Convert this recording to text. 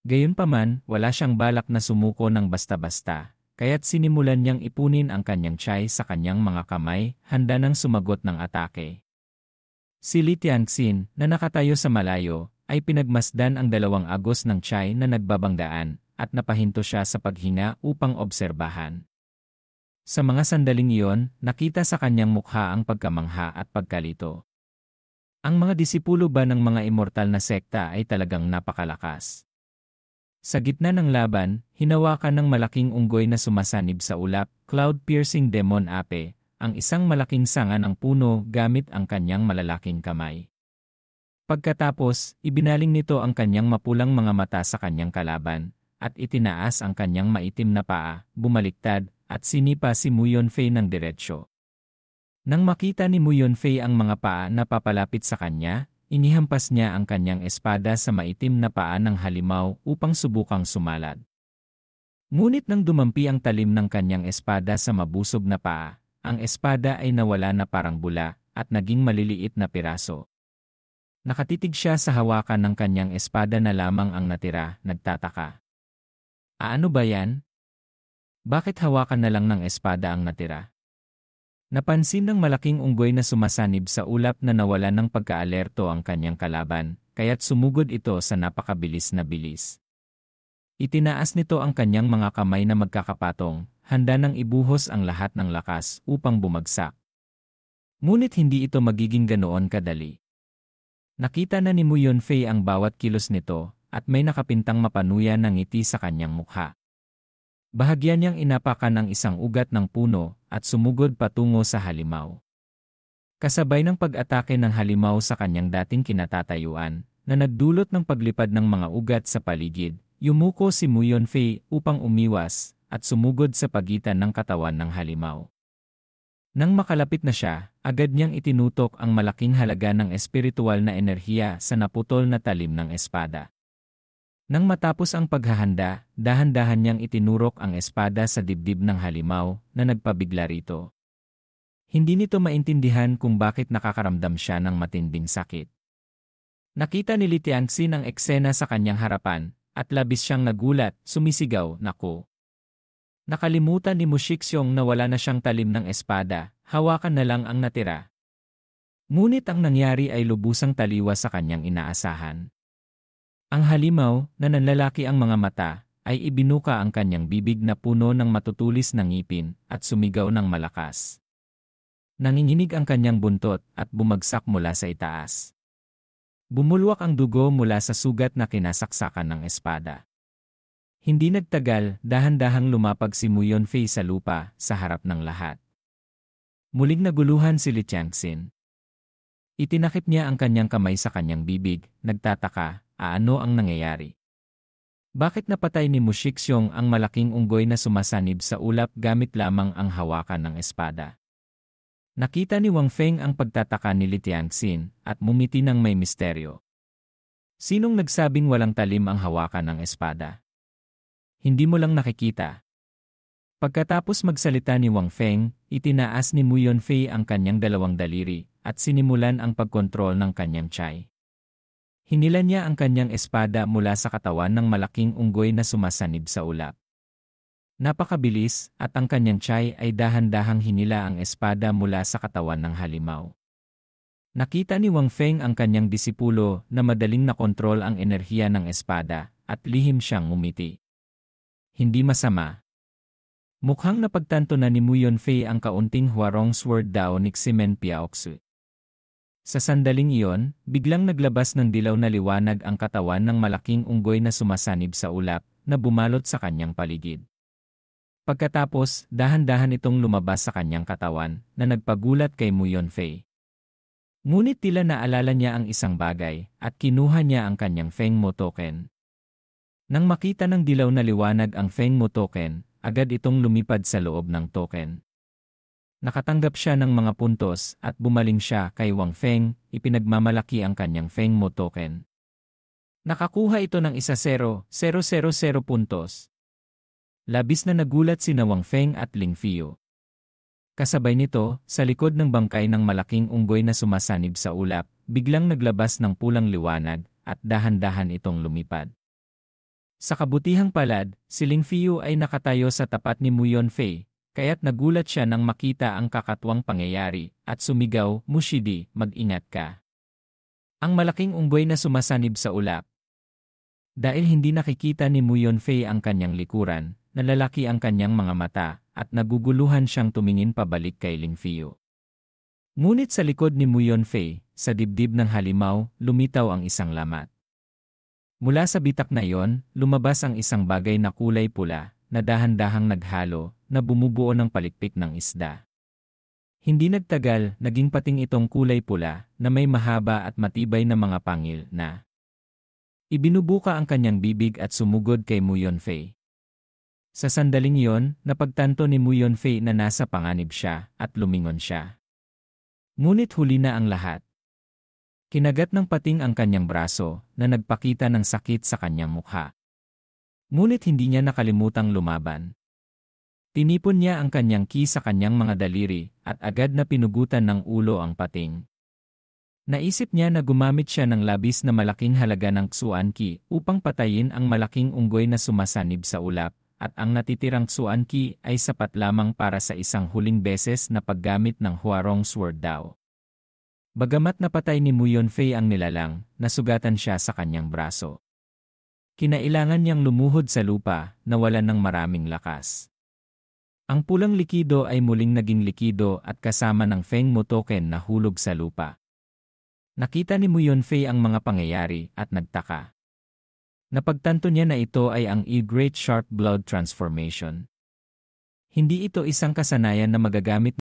Gayunpaman, wala siyang balak na sumuko ng basta-basta, kaya't sinimulan niyang ipunin ang kanyang tiyay sa kanyang mga kamay, handa nang sumagot ng atake. Si Li Tianxin, na nakatayo sa malayo, ay pinagmasdan ang 2 agos ng tiyay na nagbabangdaan, at napahinto siya sa paghinga upang obserbahan. Sa mga sandaling iyon, nakita sa kanyang mukha ang pagkamangha at pagkalito. Ang mga disipulo ba ng mga immortal na sekta ay talagang napakalakas. Sa gitna ng laban, hinawakan ng malaking unggoy na sumasanib sa ulap, cloud-piercing demon ape, ang isang malaking sanga ng puno gamit ang kanyang malalaking kamay. Pagkatapos, ibinaling nito ang kanyang mapulang mga mata sa kanyang kalaban, at itinaas ang kanyang maitim na paa, bumaliktad, at sinipa si Mu Yunfei ng diretsyo. Nang makita ni Mu Yunfei ang mga paa na papalapit sa kanya, inihampas niya ang kanyang espada sa maitim na paa ng halimaw upang subukang sumalad. Ngunit nang dumampi ang talim ng kanyang espada sa mabusog na paa, ang espada ay nawala na parang bula at naging maliliit na piraso. Nakatitig siya sa hawakan ng kanyang espada na lamang ang natira, nagtataka. Ano ba yan? Bakit hawakan na lang ng espada ang natira? Napansin ng malaking unggoy na sumasanib sa ulap na nawala ng pagkaalerto ang kanyang kalaban, kaya't sumugod ito sa napakabilis na bilis. Itinaas nito ang kanyang mga kamay na magkakapatong, handa nang ibuhos ang lahat ng lakas upang bumagsak. Ngunit hindi ito magiging ganoon kadali. Nakita na ni Mu Yunfei ang bawat kilos nito, at may nakapintang mapanuya ng ngiti sa kanyang mukha. Bahagya niyang inapakan ang isang ugat ng puno at sumugod patungo sa halimaw. Kasabay ng pag-atake ng halimaw sa kanyang dating kinatatayuan, na nagdulot ng paglipad ng mga ugat sa paligid, yumuko si Mu Yunfei upang umiwas at sumugod sa pagitan ng katawan ng halimaw. Nang makalapit na siya, agad niyang itinutok ang malaking halaga ng espiritual na enerhiya sa naputol na talim ng espada. Nang matapos ang paghahanda, dahan-dahan niyang itinurok ang espada sa dibdib ng halimaw na nagpabigla rito. Hindi nito maintindihan kung bakit nakakaramdam siya ng matinding sakit. Nakita ni Li Tianxin ang eksena sa kanyang harapan, at labis siyang nagulat, sumisigaw, "Naku!" Nakalimutan ni Mu Shixiong na wala na siyang talim ng espada, hawakan na lang ang natira. Ngunit ang nangyari ay lubusang taliwas sa kanyang inaasahan. Ang halimaw, na nanlalaki ang mga mata, ay ibinuka ang kanyang bibig na puno ng matutulis na ngipin at sumigaw ng malakas. Nanginginig ang kanyang buntot at bumagsak mula sa itaas. Bumulwak ang dugo mula sa sugat na kinasaksakan ng espada. Hindi nagtagal, dahan-dahang lumapag si Mu Yunfei sa lupa sa harap ng lahat. Muling naguluhan si Li Tianxin. Itinakip niya ang kanyang kamay sa kanyang bibig, nagtataka. Ano ang nangyayari? Bakit napatay ni Mu Shixiong ang malaking unggoy na sumasanib sa ulap gamit lamang ang hawakan ng espada? Nakita ni Wang Feng ang pagtataka ni Li Tianxin at mumiti ng may misteryo. Sinong nagsabing walang talim ang hawakan ng espada? Hindi mo lang nakikita. Pagkatapos magsalita ni Wang Feng, itinaas ni Mu Yunfei ang kanyang 2 daliri at sinimulan ang pagkontrol ng kanyang tiyay. Hinilan niya ang kanyang espada mula sa katawan ng malaking unggoy na sumasanib sa ulap. Napakabilis at ang kanyang tiyay ay dahan-dahang hinila ang espada mula sa katawan ng halimaw. Nakita ni Wang Feng ang kanyang disipulo na madaling nakontrol ang enerhiya ng espada at lihim siyang ngumiti. Hindi masama. Mukhang napagtanto na ni Mu Yunfei ang kaunting huwarong sword daw ni Ximen Piaoxu. Sa sandaling iyon, biglang naglabas ng dilaw na liwanag ang katawan ng malaking unggoy na sumasanib sa ulap na bumalot sa kanyang paligid. Pagkatapos, dahan-dahan itong lumabas sa kanyang katawan na nagpagulat kay Mu Yunfei. Ngunit tila naalala niya ang isang bagay at kinuha niya ang kanyang Feng Mo token. Nang makita ng dilaw na liwanag ang Feng Mo token, agad itong lumipad sa loob ng token. Nakatanggap siya ng mga puntos at bumaling siya kay Wang Feng, ipinagmamalaki ang kanyang Feng Mo token. Nakakuha ito ng 1,0,0,000 puntos. Labis na nagulat sina Wang Feng at Ling Fio. Kasabay nito, sa likod ng bangkay ng malaking unggoy na sumasanib sa ulap, biglang naglabas ng pulang liwanag at dahan-dahan itong lumipad. Sa kabutihang palad, si Ling Fiyu ay nakatayo sa tapat ni Mu Yunfei, kaya't nagulat siya nang makita ang kakatwang pangyayari, at sumigaw, "Mushidi, mag-ingat ka." Ang malaking unggoy na sumasanib sa ulap. Dahil hindi nakikita ni Mu Yunfei ang kanyang likuran, nalalaki ang kanyang mga mata, at naguguluhan siyang tumingin pabalik kay Ling Fiyu. Ngunit sa likod ni Mu Yunfei, sa dibdib ng halimaw, lumitaw ang isang lamat. Mula sa bitak na iyon, lumabas ang isang bagay na kulay pula, na dahan-dahang naghalo, na bumubuo ng palikpik ng isda. Hindi nagtagal, naging pating itong kulay pula, na may mahaba at matibay na mga pangil na ibinubuka ang kanyang bibig at sumugod kay Mu Yunfei. Sa sandaling iyon, napagtanto ni Mu Yunfei na nasa panganib siya, at lumingon siya. Ngunit huli na ang lahat. Kinagat ng pating ang kanyang braso, na nagpakita ng sakit sa kanyang mukha. Ngunit hindi niya nakalimutang lumaban. Tinipon niya ang kanyang ki sa kanyang mga daliri, at agad na pinugutan ng ulo ang pating. Naisip niya na gumamit siya ng labis na malaking halaga ng Xuan Qi upang patayin ang malaking unggoy na sumasanib sa ulap, at ang natitirang Xuan Qi ay sapat lamang para sa isang huling beses na paggamit ng Huarong Sword daw. Bagamat napatay ni Mu Yunfei ang nilalang, nasugatan siya sa kanyang braso. Kinailangan niyang lumuhod sa lupa, nawalan ng maraming lakas. Ang pulang likido ay muling naging likido at kasama ng Feng Motoken na hulog sa lupa. Nakita ni Mu Yunfei ang mga pangyayari at nagtaka. Napagtanto niya na ito ay ang Great Sharp Blood Transformation. Hindi ito isang kasanayan na magagamit